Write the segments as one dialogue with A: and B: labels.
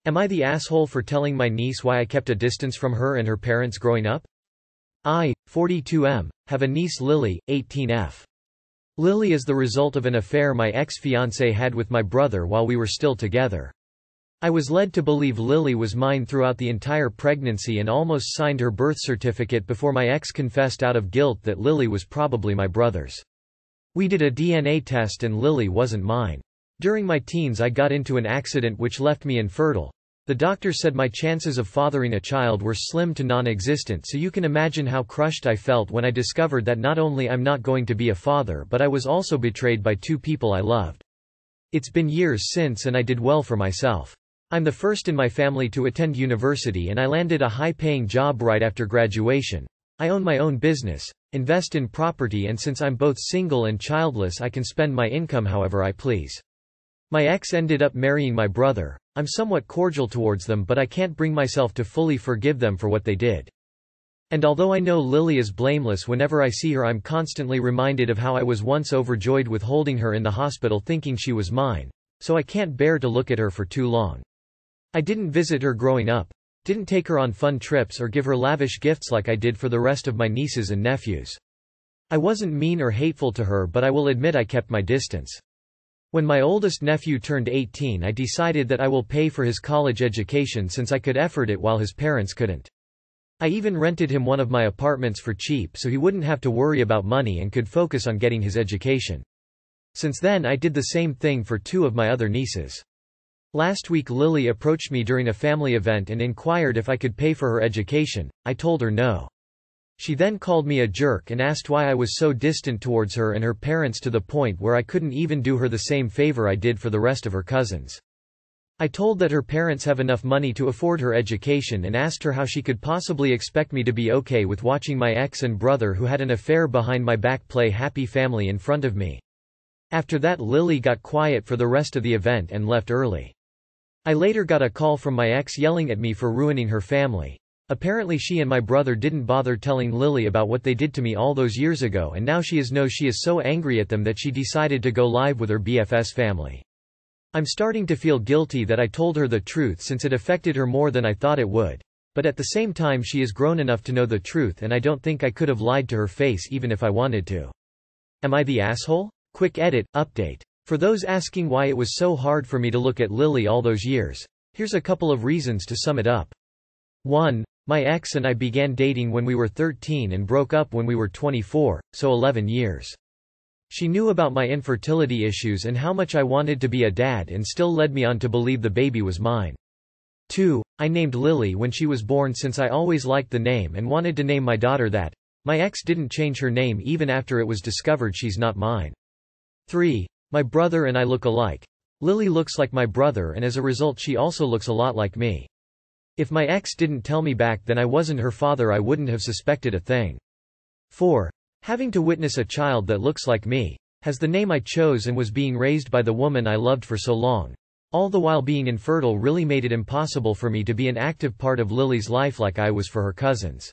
A: Am I the asshole for telling my niece why I kept a distance from her and her parents growing up? I, 42M, have a niece Lily, 18F. Lily is the result of an affair my ex-fiancé had with my brother while we were still together. I was led to believe Lily was mine throughout the entire pregnancy and almost signed her birth certificate before my ex confessed out of guilt that Lily was probably my brother's. We did a DNA test and Lily wasn't mine. During my teens I got into an accident which left me infertile. The doctor said my chances of fathering a child were slim to non-existent, so you can imagine how crushed I felt when I discovered that not only I'm not going to be a father but I was also betrayed by two people I loved. It's been years since and I did well for myself. I'm the first in my family to attend university and I landed a high-paying job right after graduation. I own my own business, invest in property, and since I'm both single and childless I can spend my income however I please. My ex ended up marrying my brother. I'm somewhat cordial towards them but I can't bring myself to fully forgive them for what they did. And although I know Lily is blameless, whenever I see her I'm constantly reminded of how I was once overjoyed with holding her in the hospital thinking she was mine, so I can't bear to look at her for too long. I didn't visit her growing up, didn't take her on fun trips or give her lavish gifts like I did for the rest of my nieces and nephews. I wasn't mean or hateful to her but I will admit I kept my distance. When my oldest nephew turned 18 I decided that I will pay for his college education since I could afford it while his parents couldn't. I even rented him one of my apartments for cheap so he wouldn't have to worry about money and could focus on getting his education. Since then I did the same thing for two of my other nieces. Last week Lily approached me during a family event and inquired if I could pay for her education. I told her no. She then called me a jerk and asked why I was so distant towards her and her parents to the point where I couldn't even do her the same favor I did for the rest of her cousins. I told that her parents have enough money to afford her education and asked her how she could possibly expect me to be okay with watching my ex and brother who had an affair behind my back play happy family in front of me. After that Lily got quiet for the rest of the event and left early. I later got a call from my ex yelling at me for ruining her family. Apparently she and my brother didn't bother telling Lily about what they did to me all those years ago and now she is so angry at them that she decided to go live with her BF's family. I'm starting to feel guilty that I told her the truth since it affected her more than I thought it would. But at the same time she is grown enough to know the truth and I don't think I could have lied to her face even if I wanted to. Am I the asshole? Quick edit, update. For those asking why it was so hard for me to look at Lily all those years, here's a couple of reasons to sum it up. 1. My ex and I began dating when we were 13 and broke up when we were 24, so 11 years. She knew about my infertility issues and how much I wanted to be a dad and still led me on to believe the baby was mine. 2. I named Lily when she was born since I always liked the name and wanted to name my daughter that. My ex didn't change her name even after it was discovered she's not mine. 3. My brother and I look alike. Lily looks like my brother and as a result she also looks a lot like me. If my ex didn't tell me back then I wasn't her father I wouldn't have suspected a thing. 4. Having to witness a child that looks like me, has the name I chose and was being raised by the woman I loved for so long, all the while being infertile really made it impossible for me to be an active part of Lily's life like I was for her cousins.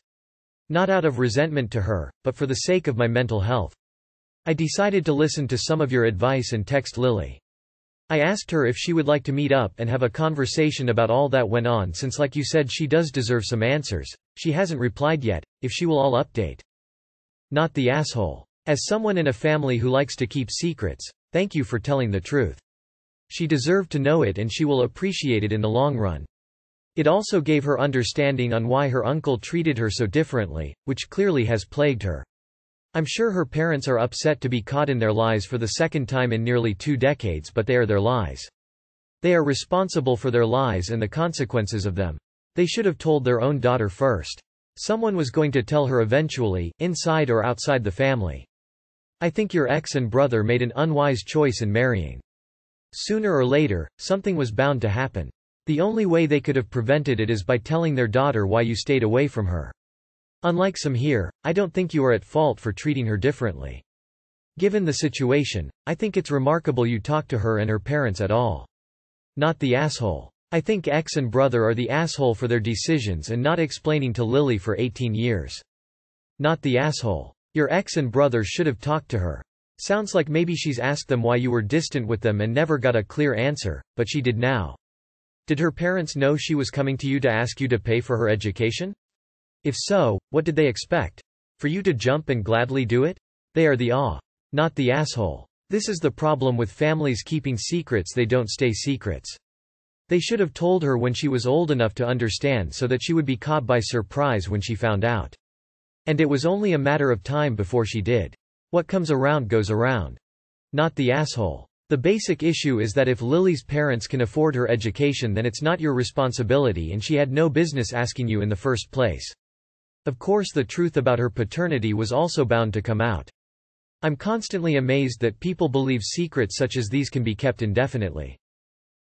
A: Not out of resentment to her, but for the sake of my mental health. I decided to listen to some of your advice and text Lily. I asked her if she would like to meet up and have a conversation about all that went on since like you said she does deserve some answers. She hasn't replied yet, if she will I'll update. Not the asshole. As someone in a family who likes to keep secrets, thank you for telling the truth. She deserved to know it and she will appreciate it in the long run. It also gave her understanding on why her uncle treated her so differently, which clearly has plagued her. I'm sure her parents are upset to be caught in their lies for the second time in nearly 2 decades, but they are their lies. They are responsible for their lies and the consequences of them. They should have told their own daughter first. Someone was going to tell her eventually, inside or outside the family. I think your ex and brother made an unwise choice in marrying. Sooner or later, something was bound to happen. The only way they could have prevented it is by telling their daughter why you stayed away from her. Unlike some here, I don't think you are at fault for treating her differently. Given the situation, I think it's remarkable you talked to her and her parents at all. Not the asshole. I think ex and brother are the asshole for their decisions and not explaining to Lily for 18 years. Not the asshole. Your ex and brother should have talked to her. Sounds like maybe she's asked them why you were distant with them and never got a clear answer, but she did now. Did her parents know she was coming to you to ask you to pay for her education? If so, what did they expect? For you to jump and gladly do it? They are the not the asshole. This is the problem with families keeping secrets they don't stay secrets. They should have told her when she was old enough to understand so that she would be caught by surprise when she found out. And it was only a matter of time before she did. What comes around goes around. Not the asshole. The basic issue is that if Lily's parents can afford her education, then it's not your responsibility and she had no business asking you in the first place. Of course, the truth about her paternity was also bound to come out. I'm constantly amazed that people believe secrets such as these can be kept indefinitely.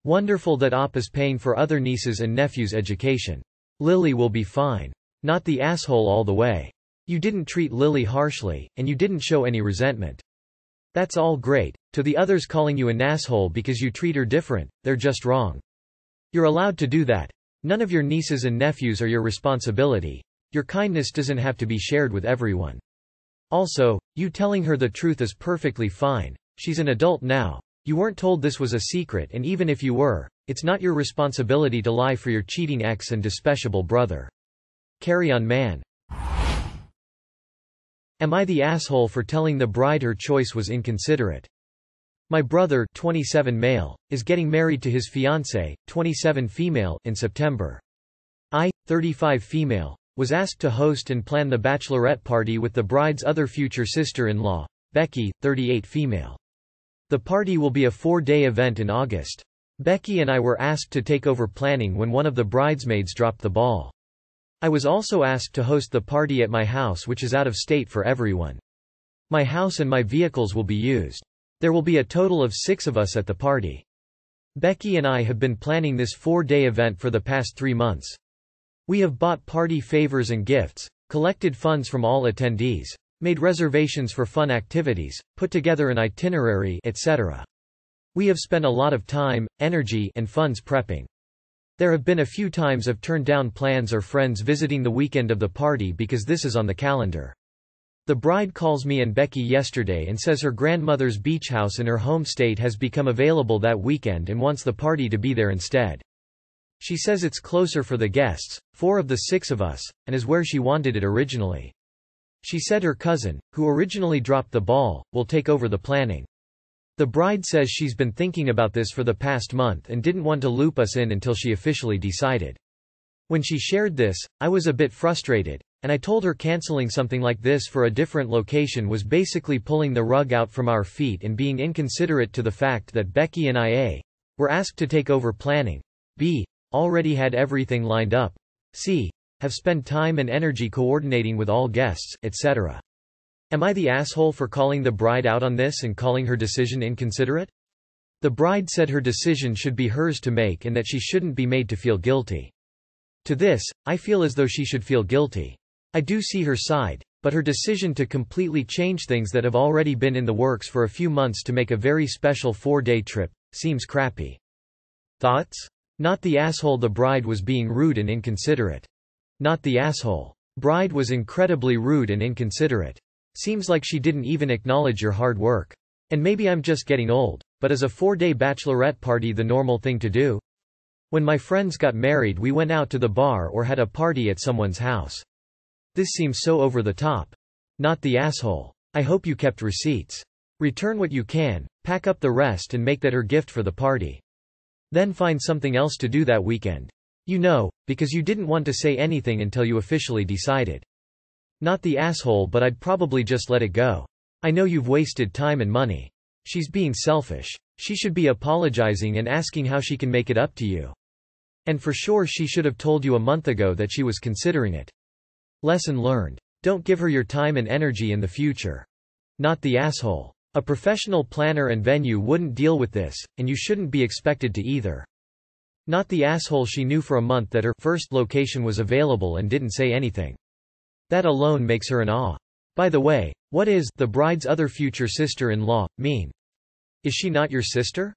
A: Wonderful that Op is paying for other nieces and nephews' education. Lily will be fine. Not the asshole all the way. You didn't treat Lily harshly, and you didn't show any resentment. That's all great. To the others calling you an asshole because you treat her different, they're just wrong. You're allowed to do that. None of your nieces and nephews are your responsibility. Your kindness doesn't have to be shared with everyone. Also, you telling her the truth is perfectly fine. She's an adult now. You weren't told this was a secret, and even if you were, it's not your responsibility to lie for your cheating ex and despicable brother. Carry on, man. Am I the asshole for telling the bride her choice was inconsiderate? My brother, 27 male, is getting married to his fiancée, 27 female, in September. I, 35 female, was asked to host and plan the bachelorette party with the bride's other future sister-in-law, Becky, 38 female. The party will be a 4-day event in August. Becky and I were asked to take over planning when one of the bridesmaids dropped the ball. I was also asked to host the party at my house, which is out of state for everyone. My house and my vehicles will be used. There will be a total of 6 of us at the party. Becky and I have been planning this 4-day event for the past 3 months. We have bought party favors and gifts, collected funds from all attendees, made reservations for fun activities, put together an itinerary, etc. We have spent a lot of time, energy, and funds prepping. There have been a few times I've turned down plans or friends visiting the weekend of the party because this is on the calendar. The bride calls me and Becky yesterday and says her grandmother's beach house in her home state has become available that weekend and wants the party to be there instead. She says it's closer for the guests, 4 of the 6 of us, and is where she wanted it originally. She said her cousin, who originally dropped the ball, will take over the planning. The bride says she's been thinking about this for the past month and didn't want to loop us in until she officially decided. When she shared this, I was a bit frustrated, and I told her canceling something like this for a different location was basically pulling the rug out from our feet and being inconsiderate to the fact that Becky and I A. were asked to take over planning, B. already had everything lined up, C. have spent time and energy coordinating with all guests, etc. Am I the asshole for calling the bride out on this and calling her decision inconsiderate? The bride said her decision should be hers to make and that she shouldn't be made to feel guilty. To this, I feel as though she should feel guilty. I do see her side, but her decision to completely change things that have already been in the works for a few months to make a very special 4-day trip seems crappy. Thoughts? Not the asshole. The bride was being rude and inconsiderate. Not the asshole. Bride was incredibly rude and inconsiderate. Seems like she didn't even acknowledge your hard work. And maybe I'm just getting old, but is a 4-day bachelorette party the normal thing to do? When my friends got married, we went out to the bar or had a party at someone's house. This seems so over the top. Not the asshole. I hope you kept receipts. Return what you can, pack up the rest and make that her gift for the party. Then find something else to do that weekend. You know, because you didn't want to say anything until you officially decided. Not the asshole, but I'd probably just let it go. I know you've wasted time and money. She's being selfish. She should be apologizing and asking how she can make it up to you. And for sure she should have told you a month ago that she was considering it. Lesson learned. Don't give her your time and energy in the future. Not the asshole. A professional planner and venue wouldn't deal with this, and you shouldn't be expected to either. Not the asshole. She knew for a month that her first location was available and didn't say anything. That alone makes her an awe. By the way, what is the bride's other future sister-in-law mean? Is she not your sister?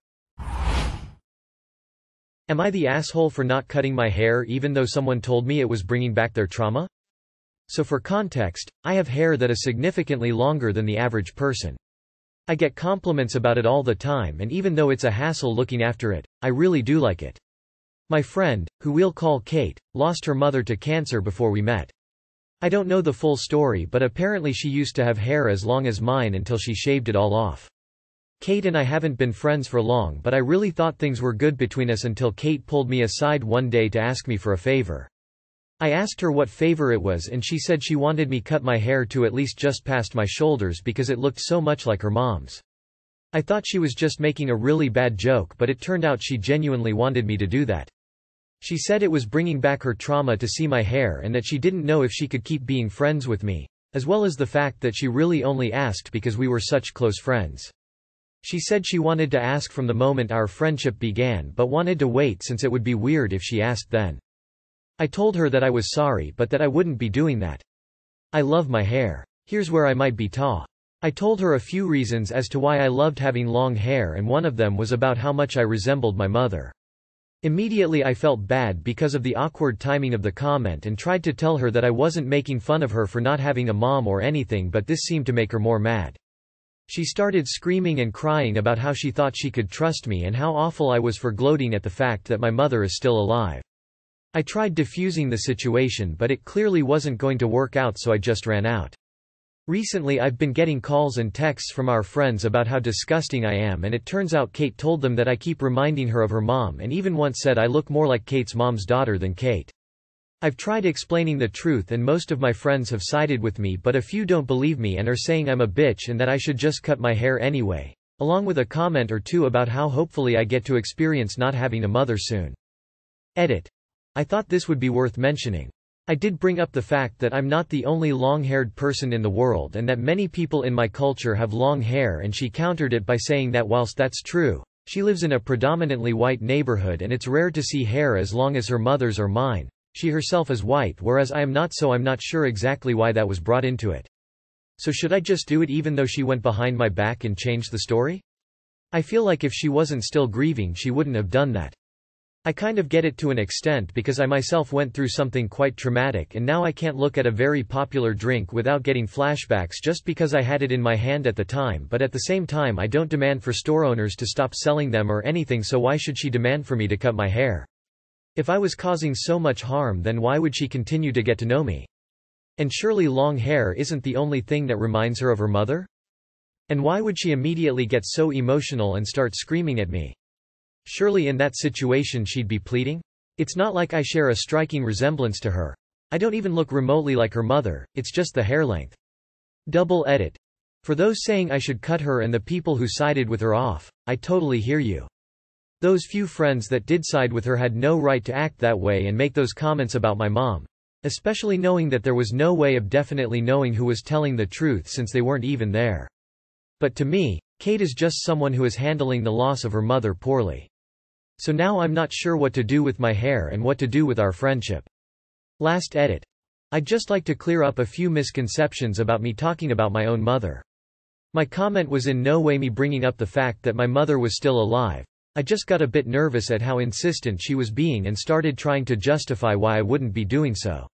A: Am I the asshole for not cutting my hair even though someone told me it was bringing back their trauma? So for context, I have hair that is significantly longer than the average person. I get compliments about it all the time, and even though it's a hassle looking after it, I really do like it. My friend, who we'll call Kate, lost her mother to cancer before we met. I don't know the full story, but apparently she used to have hair as long as mine until she shaved it all off. Kate and I haven't been friends for long, but I really thought things were good between us until Kate pulled me aside one day to ask me for a favor. I asked her what favor it was and she said she wanted me cut my hair to at least just past my shoulders because it looked so much like her mom's. I thought she was just making a really bad joke, but it turned out she genuinely wanted me to do that. She said it was bringing back her trauma to see my hair and that she didn't know if she could keep being friends with me, as well as the fact that she really only asked because we were such close friends. She said she wanted to ask from the moment our friendship began but wanted to wait since it would be weird if she asked then. I told her that I was sorry but that I wouldn't be doing that. I love my hair. Here's where I might be I told her a few reasons as to why I loved having long hair, and one of them was about how much I resembled my mother. Immediately I felt bad because of the awkward timing of the comment and tried to tell her that I wasn't making fun of her for not having a mom or anything, but this seemed to make her more mad. She started screaming and crying about how she thought she could trust me and how awful I was for gloating at the fact that my mother is still alive. I tried diffusing the situation, but it clearly wasn't going to work out, so I just ran out. Recently I've been getting calls and texts from our friends about how disgusting I am, and it turns out Kate told them that I keep reminding her of her mom and even once said I look more like Kate's mom's daughter than Kate. I've tried explaining the truth and most of my friends have sided with me, but a few don't believe me and are saying I'm a bitch and that I should just cut my hair anyway, along with a comment or two about how hopefully I get to experience not having a mother soon. Edit. I thought this would be worth mentioning. I did bring up the fact that I'm not the only long-haired person in the world and that many people in my culture have long hair, and she countered it by saying that whilst that's true, she lives in a predominantly white neighborhood and it's rare to see hair as long as her mother's or mine. She herself is white, whereas I am not, so I'm not sure exactly why that was brought into it. So should I just do it even though she went behind my back and changed the story? I feel like if she wasn't still grieving she wouldn't have done that. I kind of get it to an extent because I myself went through something quite traumatic and now I can't look at a very popular drink without getting flashbacks just because I had it in my hand at the time, but at the same time I don't demand for store owners to stop selling them or anything, so why should she demand for me to cut my hair? If I was causing so much harm, then why would she continue to get to know me? And surely long hair isn't the only thing that reminds her of her mother? And why would she immediately get so emotional and start screaming at me? Surely in that situation she'd be pleading? It's not like I share a striking resemblance to her. I don't even look remotely like her mother, it's just the hair length. Double edit. For those saying I should cut her and the people who sided with her off, I totally hear you. Those few friends that did side with her had no right to act that way and make those comments about my mom. Especially knowing that there was no way of definitely knowing who was telling the truth since they weren't even there. But to me, Kate is just someone who is handling the loss of her mother poorly. So now I'm not sure what to do with my hair and what to do with our friendship. Last edit. I'd just like to clear up a few misconceptions about me talking about my own mother. My comment was in no way me bringing up the fact that my mother was still alive. I just got a bit nervous at how insistent she was being and started trying to justify why I wouldn't be doing so.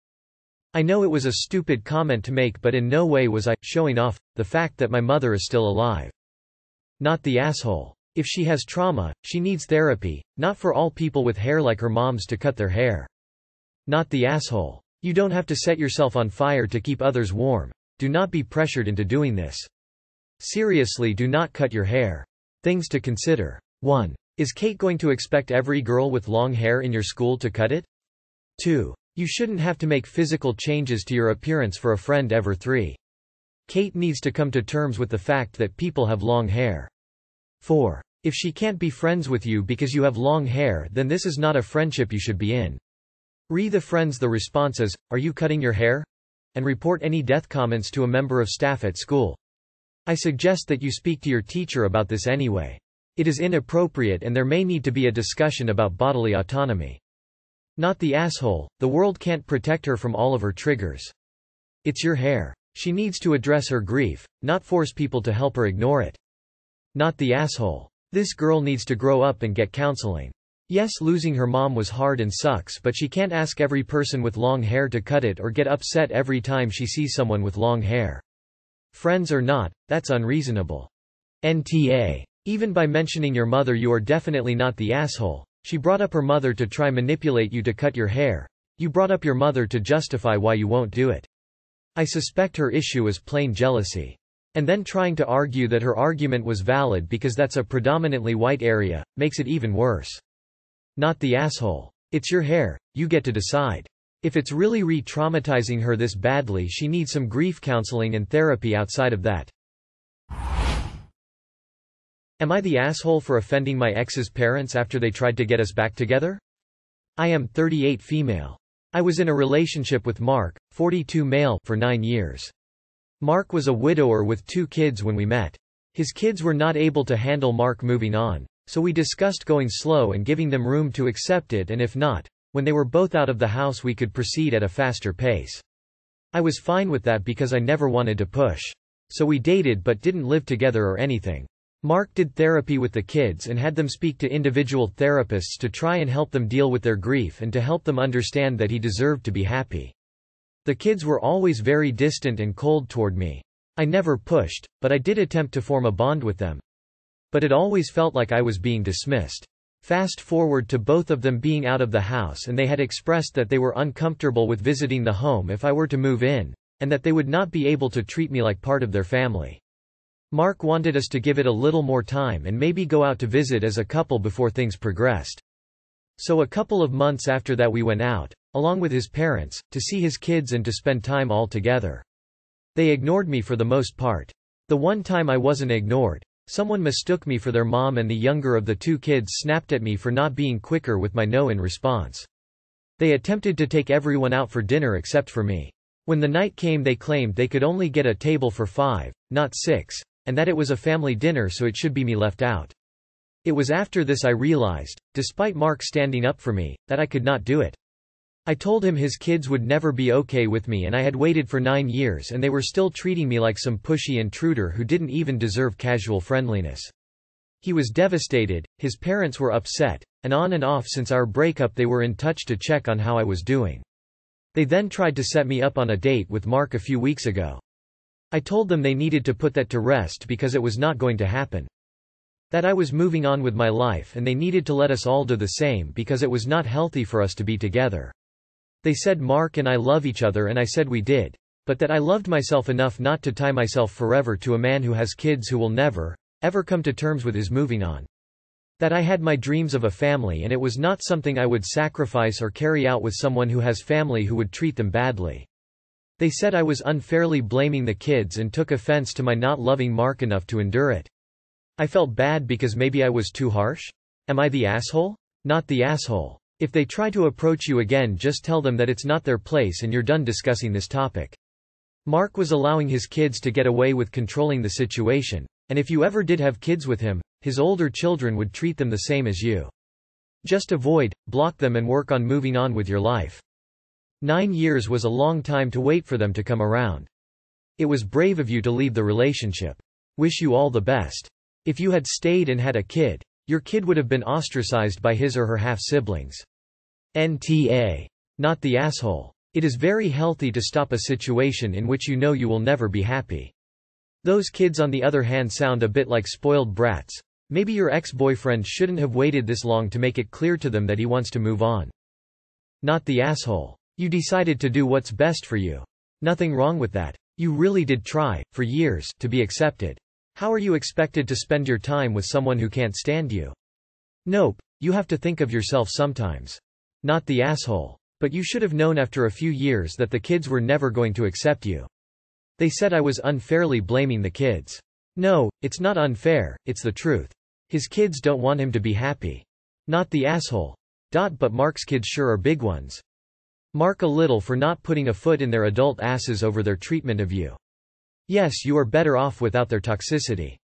A: I know it was a stupid comment to make, but in no way was I showing off the fact that my mother is still alive. Not the asshole. If she has trauma, she needs therapy, not for all people with hair like her mom's to cut their hair. Not the asshole. You don't have to set yourself on fire to keep others warm. Do not be pressured into doing this. Seriously, do not cut your hair. Things to consider. 1. Is Kate going to expect every girl with long hair in your school to cut it? 2. You shouldn't have to make physical changes to your appearance for a friend ever. 3. Kate needs to come to terms with the fact that people have long hair. 4. If she can't be friends with you because you have long hair, then this is not a friendship you should be in. The friends the responses, "Are you cutting your hair?" and report any death comments to a member of staff at school. I suggest that you speak to your teacher about this anyway. It is inappropriate and there may need to be a discussion about bodily autonomy. Not the asshole. The world can't protect her from all of her triggers. It's your hair. She needs to address her grief, not force people to help her ignore it. Not the asshole. This girl needs to grow up and get counseling. Yes, losing her mom was hard and sucks, but she can't ask every person with long hair to cut it or get upset every time she sees someone with long hair. Friends or not, that's unreasonable. NTA. Even by mentioning your mother, you are definitely not the asshole. She brought up her mother to try manipulate you to cut your hair. You brought up your mother to justify why you won't do it. I suspect her issue is plain jealousy. And then trying to argue that her argument was valid because that's a predominantly white area, makes it even worse. Not the asshole. It's your hair, you get to decide. If it's really re-traumatizing her this badly, she needs some grief counseling and therapy outside of that. Am I the asshole for offending my ex's parents after they tried to get us back together? I am 38 female. I was in a relationship with Mark, 42 male, for 9 years. Mark was a widower with 2 kids when we met. His kids were not able to handle Mark moving on, so we discussed going slow and giving them room to accept it, and if not, when they were both out of the house we could proceed at a faster pace. I was fine with that because I never wanted to push. So we dated but didn't live together or anything. Mark did therapy with the kids and had them speak to individual therapists to try and help them deal with their grief and to help them understand that he deserved to be happy. The kids were always very distant and cold toward me. I never pushed, but I did attempt to form a bond with them. But it always felt like I was being dismissed. Fast forward to both of them being out of the house, and they had expressed that they were uncomfortable with visiting the home if I were to move in, and that they would not be able to treat me like part of their family. Mark wanted us to give it a little more time and maybe go out to visit as a couple before things progressed. So a couple of months after that we went out, along with his parents, to see his kids and to spend time all together. They ignored me for the most part. The one time I wasn't ignored, someone mistook me for their mom, and the younger of the 2 kids snapped at me for not being quicker with my no in response. They attempted to take everyone out for dinner except for me. When the night came they claimed they could only get a table for 5, not 6, and that it was a family dinner so it should be me left out. It was after this I realized, despite Mark standing up for me, that I could not do it. I told him his kids would never be okay with me, and I had waited for 9 years and they were still treating me like some pushy intruder who didn't even deserve casual friendliness. He was devastated, his parents were upset, and on and off since our breakup they were in touch to check on how I was doing. They then tried to set me up on a date with Mark a few weeks ago. I told them they needed to put that to rest because it was not going to happen. That I was moving on with my life and they needed to let us all do the same because it was not healthy for us to be together. They said Mark and I love each other, and I said we did, but that I loved myself enough not to tie myself forever to a man who has kids who will never, ever come to terms with his moving on. That I had my dreams of a family and it was not something I would sacrifice or carry out with someone who has family who would treat them badly. They said I was unfairly blaming the kids and took offense to my not loving Mark enough to endure it. I felt bad because maybe I was too harsh? Am I the asshole? Not the asshole. If they try to approach you again, just tell them that it's not their place and you're done discussing this topic. Mark was allowing his kids to get away with controlling the situation, and if you ever did have kids with him, his older children would treat them the same as you. Just avoid, block them and work on moving on with your life. 9 years was a long time to wait for them to come around. It was brave of you to leave the relationship. Wish you all the best. If you had stayed and had a kid, your kid would have been ostracized by his or her half-siblings. NTA. Not the asshole. It is very healthy to stop a situation in which you know you will never be happy. Those kids on the other hand sound a bit like spoiled brats. Maybe your ex-boyfriend shouldn't have waited this long to make it clear to them that he wants to move on. Not the asshole. You decided to do what's best for you. Nothing wrong with that. You really did try, for years, to be accepted. How are you expected to spend your time with someone who can't stand you? Nope, you have to think of yourself sometimes. Not the asshole. But you should have known after a few years that the kids were never going to accept you. They said I was unfairly blaming the kids. No, it's not unfair, it's the truth. His kids don't want him to be happy. Not the asshole. But Mark's kids sure are big ones. Mark a little for not putting a foot in their adult asses over their treatment of you. Yes, you are better off without their toxicity.